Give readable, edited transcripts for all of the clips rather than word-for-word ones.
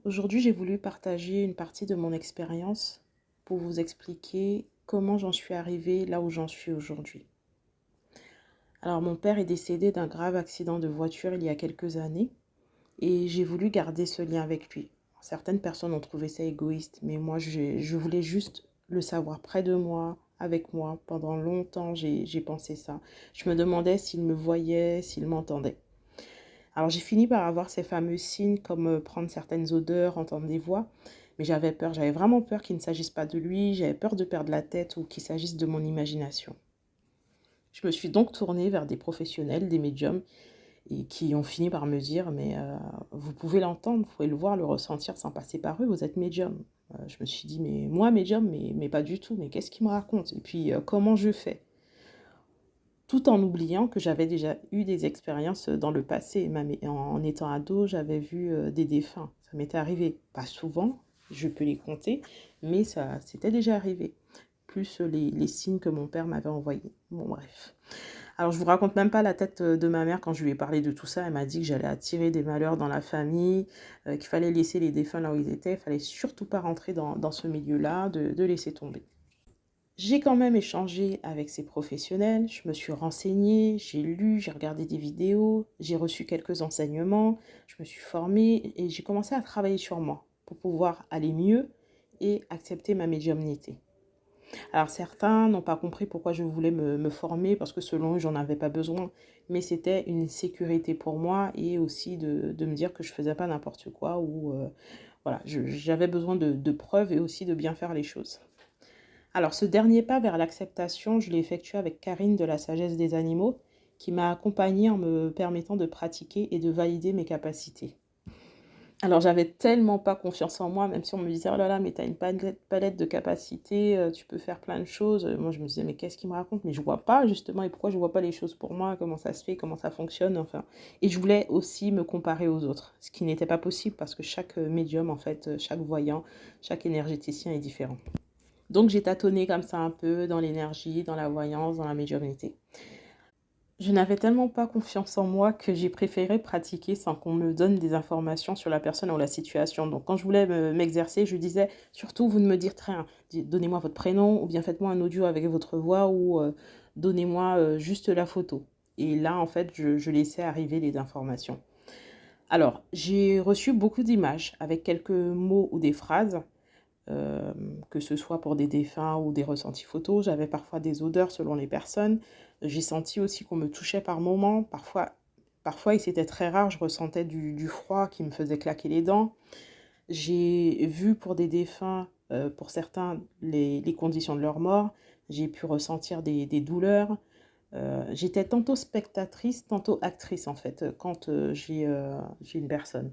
Aujourd'hui, j'ai voulu partager une partie de mon expérience pour vous expliquer comment j'en suis arrivée là où j'en suis aujourd'hui. Alors, mon père est décédé d'un grave accident de voiture il y a quelques années et j'ai voulu garder ce lien avec lui. Certaines personnes ont trouvé ça égoïste, mais moi, je voulais juste le savoir près de moi, avec moi. Pendant longtemps, j'ai pensé ça. Je me demandais s'il me voyait, s'il m'entendait. Alors j'ai fini par avoir ces fameux signes comme prendre certaines odeurs, entendre des voix, mais j'avais peur, j'avais vraiment peur qu'il ne s'agisse pas de lui, j'avais peur de perdre la tête ou qu'il s'agisse de mon imagination. Je me suis donc tournée vers des professionnels, des médiums, et qui ont fini par me dire, mais vous pouvez l'entendre, vous pouvez le voir, le ressentir sans passer par eux, vous êtes médium. Je me suis dit, mais moi médium, mais pas du tout, mais qu'est-ce qu'il me raconte? Et puis comment je fais? Tout en oubliant que j'avais déjà eu des expériences, dans le passé. Même en étant ado, j'avais vu, des défunts. Ça m'était arrivé. Pas souvent, je peux les compter, mais ça c'était déjà arrivé. Plus, les signes que mon père m'avait envoyés. Bon bref. Alors je vous raconte même pas la tête, de ma mère quand je lui ai parlé de tout ça. Elle m'a dit que j'allais attirer des malheurs dans la famille, qu'il fallait laisser les défunts là où ils étaient. Il fallait surtout pas rentrer dans ce milieu-là, de laisser tomber. J'ai quand même échangé avec ces professionnels, je me suis renseignée, j'ai lu, j'ai regardé des vidéos, j'ai reçu quelques enseignements, je me suis formée et j'ai commencé à travailler sur moi pour pouvoir aller mieux et accepter ma médiumnité. Alors certains n'ont pas compris pourquoi je voulais me former parce que selon eux, j'en avais pas besoin, mais c'était une sécurité pour moi et aussi de me dire que je faisais pas n'importe quoi ou voilà, j'avais besoin de preuves et aussi de bien faire les choses. Alors, ce dernier pas vers l'acceptation, je l'ai effectué avec Karine de la sagesse des animaux, qui m'a accompagnée en me permettant de pratiquer et de valider mes capacités. Alors, j'avais tellement pas confiance en moi, même si on me disait, oh là là, mais t'as une palette de capacités, tu peux faire plein de choses. Moi, je me disais, mais qu'est-ce qu'il me raconte? Mais je vois pas, justement, et pourquoi je vois pas les choses pour moi? Comment ça se fait? Comment ça fonctionne? Enfin, et je voulais aussi me comparer aux autres, ce qui n'était pas possible parce que chaque médium, en fait, chaque voyant, chaque énergéticien est différent. Donc j'ai tâtonné comme ça un peu dans l'énergie, dans la voyance, dans la médiumnité. Je n'avais tellement pas confiance en moi que j'ai préféré pratiquer sans qu'on me donne des informations sur la personne ou la situation. Donc quand je voulais m'exercer, je disais surtout vous ne me dites rien. Donnez-moi votre prénom ou bien faites-moi un audio avec votre voix ou donnez-moi juste la photo. Et là, en fait, je laissais arriver les informations. Alors, j'ai reçu beaucoup d'images avec quelques mots ou des phrases que ce soit pour des défunts ou des ressentis photos. J'avais parfois des odeurs selon les personnes. J'ai senti aussi qu'on me touchait par moments. Parfois et c'était très rare, je ressentais du froid qui me faisait claquer les dents. J'ai vu pour des défunts, pour certains, les conditions de leur mort. J'ai pu ressentir des douleurs. J'étais tantôt spectatrice, tantôt actrice en fait, quand j'ai une personne.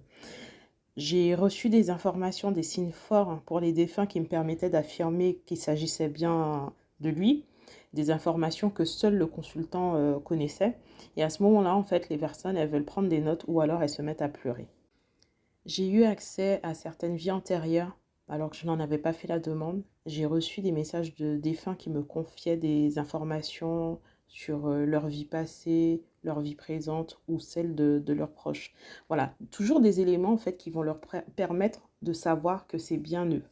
J'ai reçu des informations, des signes forts pour les défunts qui me permettaient d'affirmer qu'il s'agissait bien de lui, des informations que seul le consultant connaissait. Et à ce moment-là, en fait, les personnes, elles veulent prendre des notes ou alors elles se mettent à pleurer. J'ai eu accès à certaines vies antérieures alors que je n'en avais pas fait la demande. J'ai reçu des messages de défunts qui me confiaient des informations sur leur vie passée, leur vie présente ou celle de leurs proches. Voilà, toujours des éléments en fait qui vont leur permettre de savoir que c'est bien eux,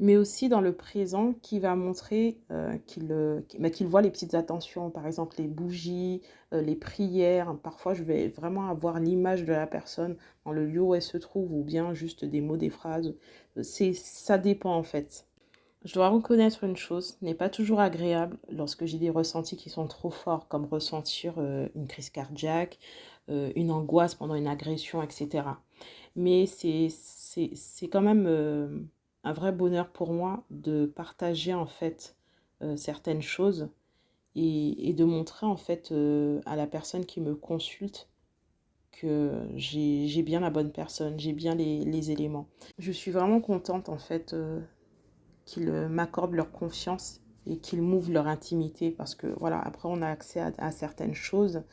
mais aussi dans le présent qui va montrer qu'il voit les petites attentions, par exemple les bougies, les prières. Parfois, je vais vraiment avoir l'image de la personne dans le lieu où elle se trouve ou bien juste des mots, des phrases. Ça dépend en fait. Je dois reconnaître une chose, ce n'est pas toujours agréable lorsque j'ai des ressentis qui sont trop forts, comme ressentir une crise cardiaque, une angoisse pendant une agression, etc. Mais c'est quand même un vrai bonheur pour moi de partager en fait certaines choses et de montrer en fait à la personne qui me consulte que j'ai bien la bonne personne, j'ai bien les éléments. Je suis vraiment contente en fait qu'ils m'accordent leur confiance et qu'ils m'ouvrent leur intimité parce que voilà, après on a accès à certaines choses,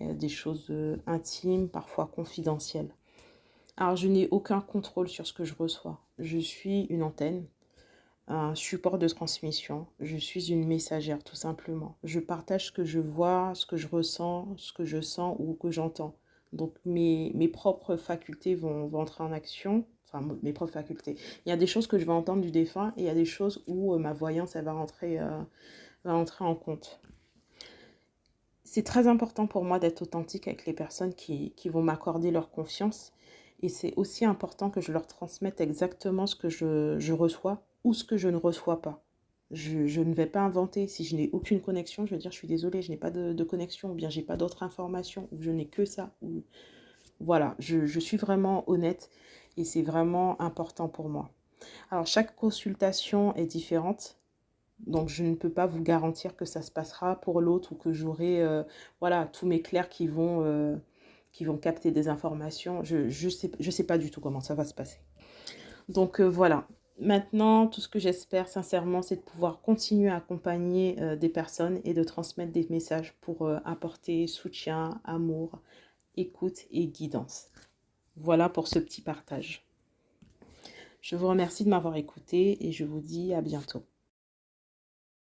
des choses intimes, parfois confidentielles. Alors, je n'ai aucun contrôle sur ce que je reçois. Je suis une antenne, un support de transmission. Je suis une messagère, tout simplement. Je partage ce que je vois, ce que je ressens, ce que je sens ou que j'entends. Donc, mes propres facultés vont entrer en action enfin mes propres facultés. Il y a des choses que je vais entendre du défunt et il y a des choses où ma voyance, elle va entrer en compte. C'est très important pour moi d'être authentique avec les personnes qui vont m'accorder leur confiance. Et c'est aussi important que je leur transmette exactement ce que je reçois ou ce que je ne reçois pas. Je ne vais pas inventer. Si je n'ai aucune connexion, je vais dire je suis désolée, je n'ai pas de connexion, ou bien j'ai pas d'autres informations, ou je n'ai que ça. Ou... Voilà, je suis vraiment honnête et c'est vraiment important pour moi. Alors, chaque consultation est différente. Donc, je ne peux pas vous garantir que ça se passera pour l'autre ou que j'aurai voilà, tous mes clercs qui vont capter des informations. Je sais pas du tout comment ça va se passer. Donc, voilà. Maintenant, tout ce que j'espère sincèrement, c'est de pouvoir continuer à accompagner des personnes et de transmettre des messages pour apporter soutien, amour, écoute et guidance. Voilà pour ce petit partage. Je vous remercie de m'avoir écouté et je vous dis à bientôt.